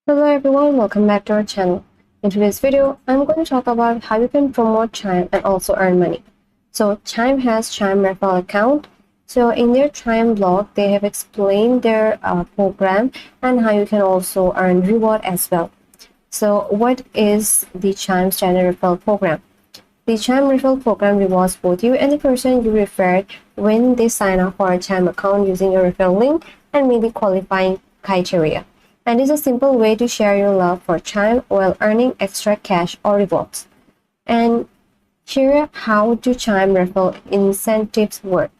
Hello everyone, welcome back to our channel. In today's video, I'm going to talk about how you can promote Chime and also earn money. So Chime has Chime referral account. So in their Chime blog, they have explained their program and how you can also earn reward as well. So what is the Chime standard referral program? The Chime referral program rewards both you and the person you referred when they sign up for a Chime account using your referral link and meet the qualifying criteria. And is a simple way to share your love for Chime while earning extra cash or rewards. And here how to Chime referral incentives work.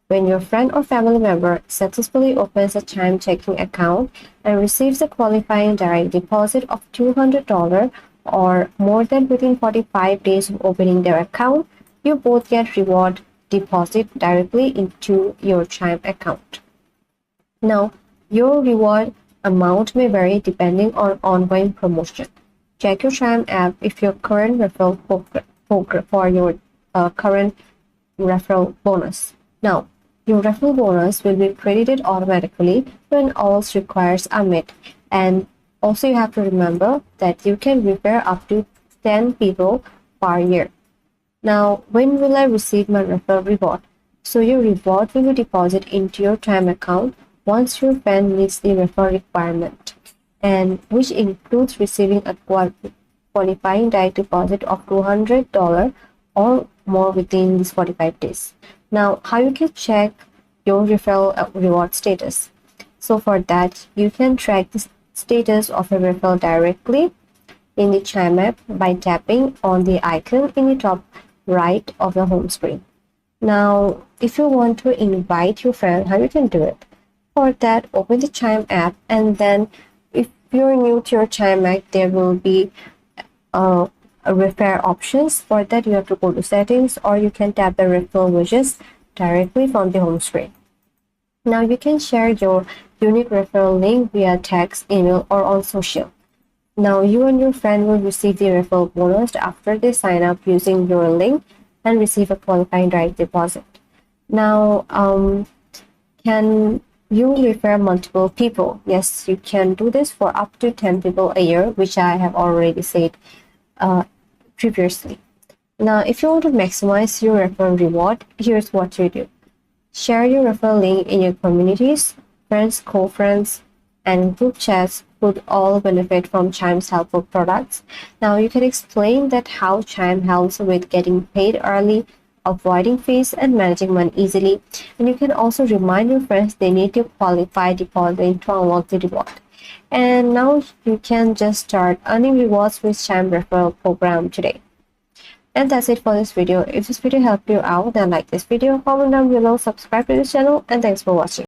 When your friend or family member successfully opens a Chime checking account and receives a qualifying direct deposit of $200 or more than within 45 days of opening their account, you both get reward deposit directly into your Chime account. Now, your reward amount may vary depending on ongoing promotion. Check your Chime app if your current referral for your current referral bonus. Now, your referral bonus will be credited automatically when all requirements are met. And also you have to remember that you can refer up to 10 people per year. Now, when will I receive my referral reward? So your reward will be deposited into your Chime account once your friend meets the referral requirement, and which includes receiving a qualifying direct deposit of $200 or more within these 45 days. Now, how you can check your referral reward status? So for that, you can track the status of a referral directly in the Chime app by tapping on the icon in the top right of the home screen. Now, if you want to invite your friend, how you can do it? For that, open the Chime app, and then if you're new to your Chime app, there will be a refer options. For that, you have to go to settings, or you can tap the referral widgets directly from the home screen. Now you can share your unique referral link via text, email, or on social. Now you and your friend will receive the referral bonus after they sign up using your link and receive a qualifying direct deposit. Now, can you refer multiple people? Yes, you can do this for up to 10 people a year, which I have already said previously. Now, if you want to maximize your referral reward, here's what you do. Share your referral link in your communities. Friends, co-friends, and group chats would all benefit from Chime's helpful products. Now, you can explain that how Chime helps with getting paid early, avoiding fees, and managing money easily. And you can also remind your friends they need to qualify deposit to unlock the reward. And now you can just start earning rewards with Chime referral program today. And that's it for this video. If this video helped you out, then like this video, comment down below, subscribe to this channel, and thanks for watching.